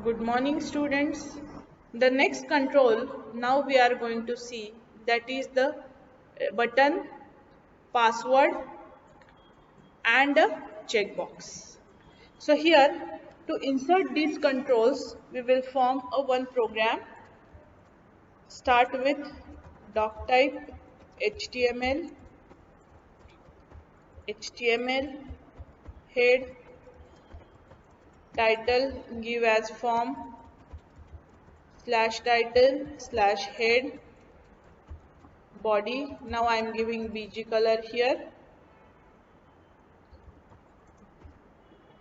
Good morning, students. The next control now we are going to see, that is the button, password and a checkbox. So here, to insert these controls, we will form a one program. Start with doc type HTML, head, title, give as form /title /head, body. Now I am giving BG color here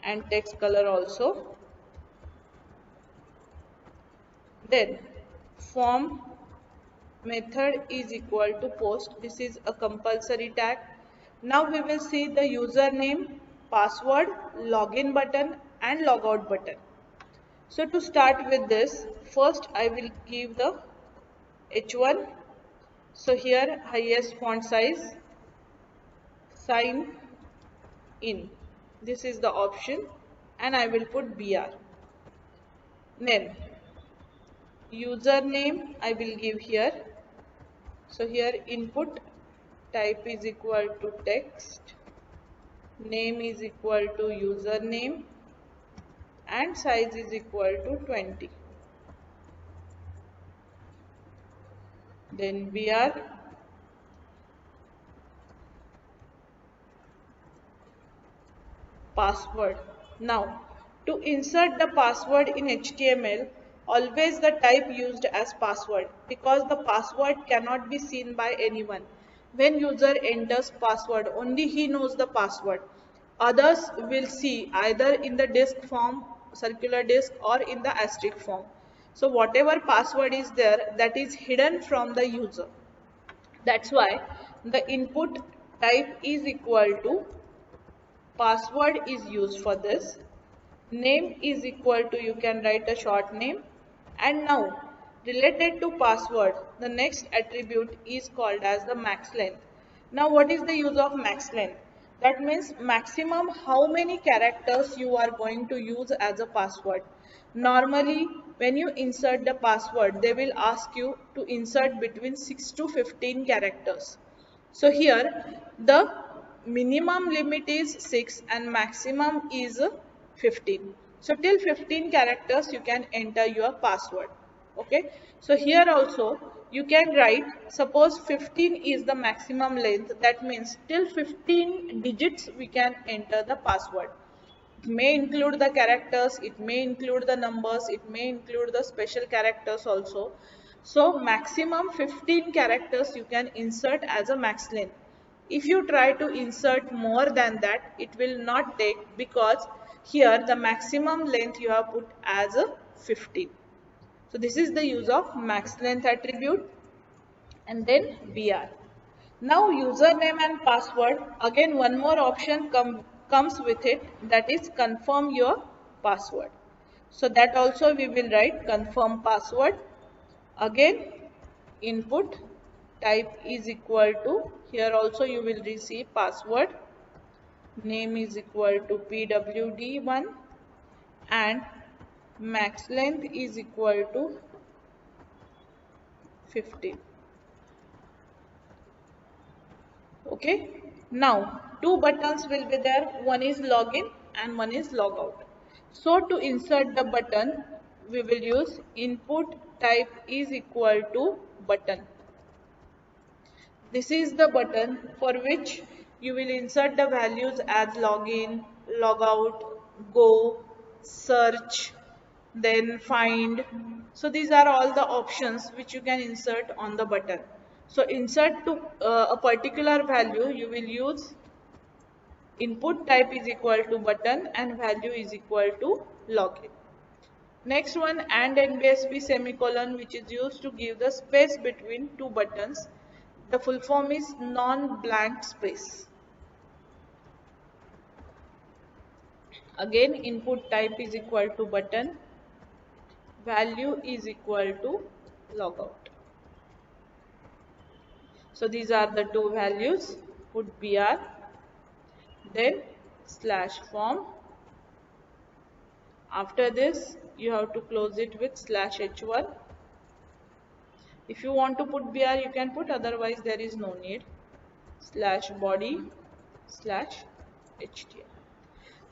and text color also. Then form method is equal to post. This is a compulsory tag. Now we will see the username, password, login button and logout button. So to start with this, first I will give the H1. So here highest font size, sign in. This is the option and I will put BR. Then username I will give here. So here input type is equal to text, name is equal to username and size is equal to 20. Then BR, password. Now to insert the password in HTML, always the type used as password, because the password cannot be seen by anyone. When user enters password, only he knows the password. Others will see either in the disk form, circular disk, or in the asterisk form. So whatever password is there, that is hidden from the user. That's why the input type is equal to password is used for this. Name is equal to, you can write a short name. And now related to password, the next attribute is called as the max length. Now what is the use of max length? That means maximum how many characters you are going to use as a password. Normally when you insert the password, they will ask you to insert between 6 to 15 characters. So here the minimum limit is 6 and maximum is 15. So till 15 characters you can enter your password. Okay. So here also you can write, suppose 15 is the maximum length, that means till 15 digits we can enter the password. It may include the characters, it may include the numbers, it may include the special characters also. So maximum 15 characters you can insert as a max length. If you try to insert more than that, it will not take, because here the maximum length you have put as a 15. So this is the use of max length attribute. And then BR. Now username and password, again one more option comes with it, that is confirm your password. So that also we will write confirm password. Again input type is equal to, here also you will receive password, name is equal to pwd1 and max length is equal to 15. Okay. Now two buttons will be there, one is login and one is logout. So to insert the button, we will use input type is equal to button. This is the button for which you will insert the values as login, logout, go, search, then find. So these are all the options which you can insert on the button. So insert to a particular value, you will use input type is equal to button and value is equal to login. Next one, and NBSP semicolon, which is used to give the space between two buttons. The full form is non-blank space. Again input type is equal to button, value is equal to logout. So these are the two values, put BR, then /form. After this you have to close it with /h1. If you want to put br, you can put, otherwise there is no need. /body/html.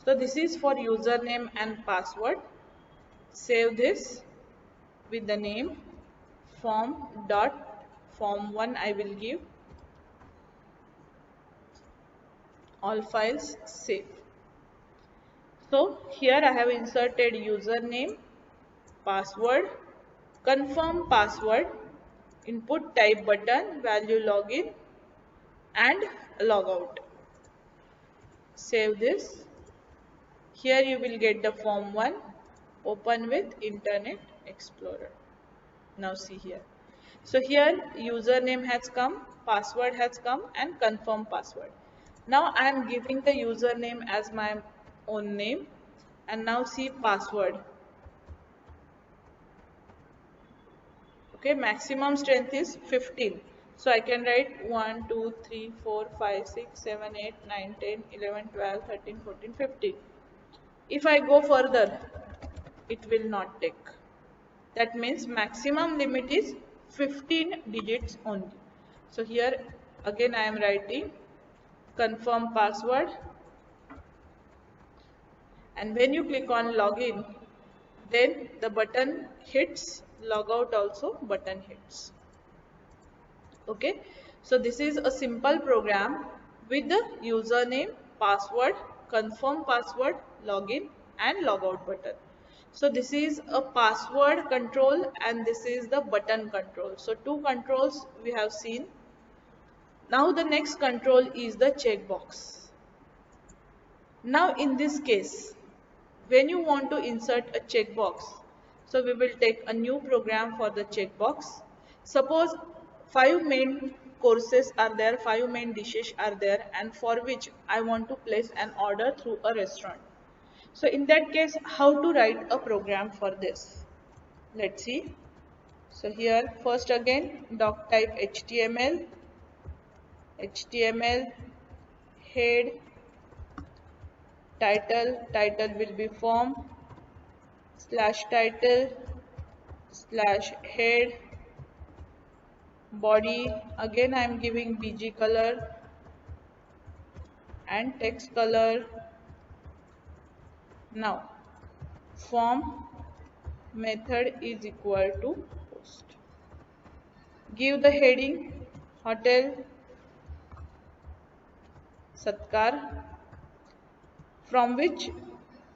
So this is for username and password. Save this with the name form.form1. I will give all files, save. So here I have inserted username, password, confirm password, input type button, value login, and logout. Save this. Here you will get the form 1. Open with Internet Explorer. Now see here. So here username has come, password has come, and confirm password. Now I am giving the username as my own name, and now see password. Okay, maximum strength is 15. So I can write 1, 2, 3, 4, 5, 6, 7, 8, 9, 10, 11, 12, 13, 14, 15. If I go further, it will not take. That means maximum limit is 15 digits only. So here again I am writing confirm password, and when you click on login, then the button hits, logout also button hits. Okay, so this is a simple program with the username, password, confirm password, login, and logout button. So this is a password control and this is the button control. So two controls we have seen. Now the next control is the checkbox. Now in this case, when you want to insert a checkbox, so we will take a new program for the checkbox. Suppose 5 main courses are there, 5 main dishes are there, and for which I want to place an order through a restaurant. So in that case, how to write a program for this? Let's see. So here first again doc type HTML, head, title will be form, /title, /head, body, again I am giving BG color and text color. Now form method is equal to post. Give the heading hotel Satkar, from which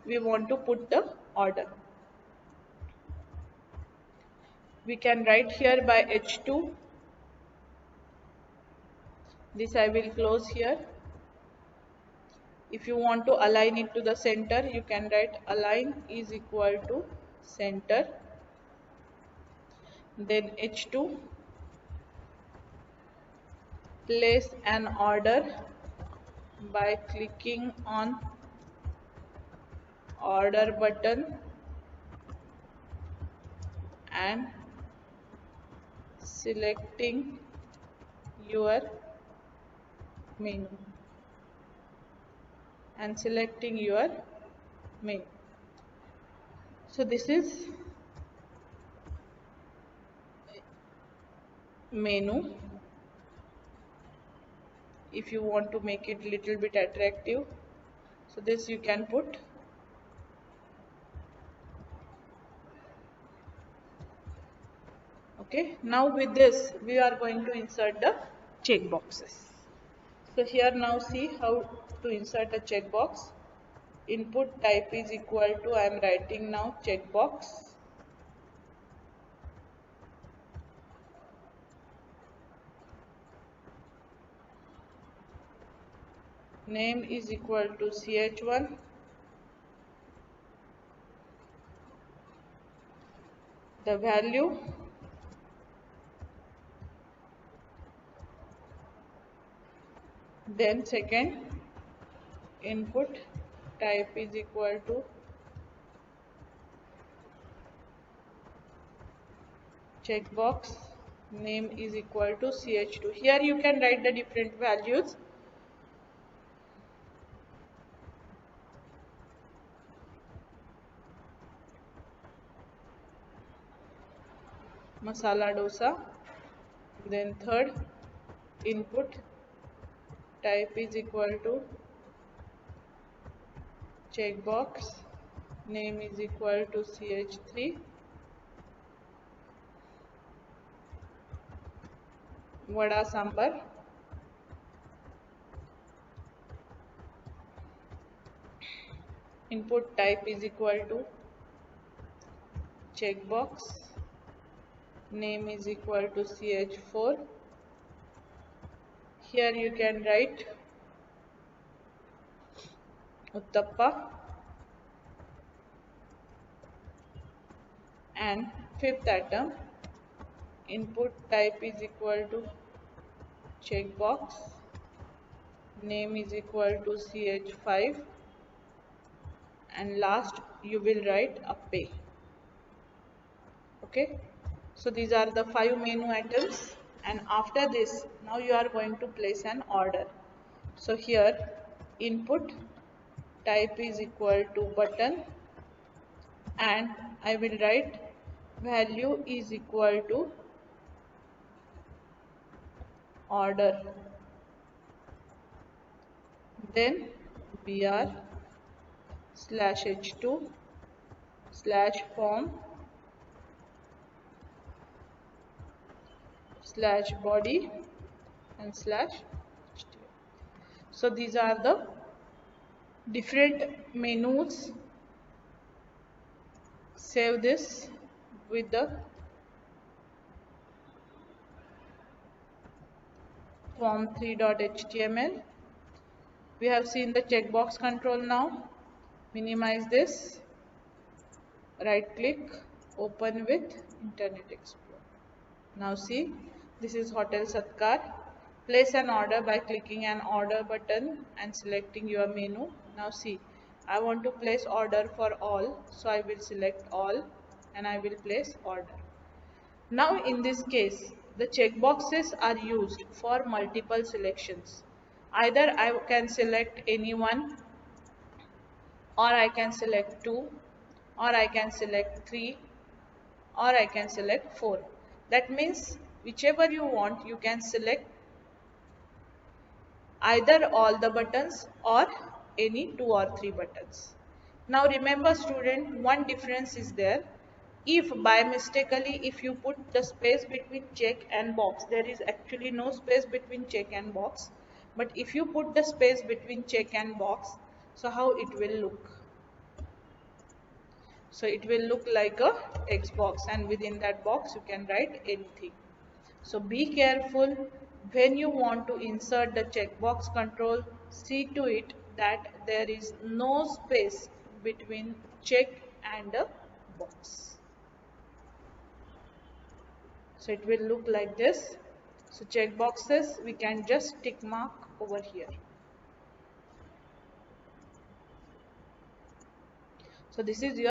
we want to put the order. We can write here by H2. This I will close here. If you want to align it to the center, you can write align is equal to center. Then H2, place an order by clicking on order button and selecting your menu So this is menu. If you want to make it little bit attractive, so this you can put. Okay, now with this we are going to insert the checkboxes. So here now see how to insert a checkbox. Input type is equal to, I am writing now checkbox. Name is equal to ch1. The value then second input type is equal to checkbox, name is equal to ch2. Here you can write the different values. masala dosa. Then third, input type is equal to checkbox, name is equal to ch3, vada sambar. Input type is equal to checkbox, name is equal to ch4. Here you can write uttappa, and fifth item, input type is equal to checkbox, name is equal to ch5, and last you will write appe. Okay, so these are the 5 menu items, and after this now you are going to place an order. So here input type is equal to button, and I will write value is equal to order, then br slash h2 slash form slash body and slash HTML. So these are the different menus. Save this with the form3.html. We have seen the checkbox control now. Minimize this, right click, open with Internet Explorer. Now see, this is Hotel Satkar. Place an order by clicking an order button and selecting your menu. Now see, I want to place order for all, so I will select all and I will place order. Now in this case, the checkboxes are used for multiple selections. Either I can select any one, or I can select 2, or I can select 3, or I can select 4. That means whichever you want, you can select either all the buttons or any 2 or 3 buttons. Now remember student, one difference is there. If by mistakenly if you put the space between check and box, there is actually no space between check and box. But if you put the space between check and box, so how it will look? So it will look like a text box, and within that box you can write anything. So be careful when you want to insert the checkbox control. See to it that there is no space between check and a box. So it will look like this. So checkboxes we can just tick mark over here. So this is your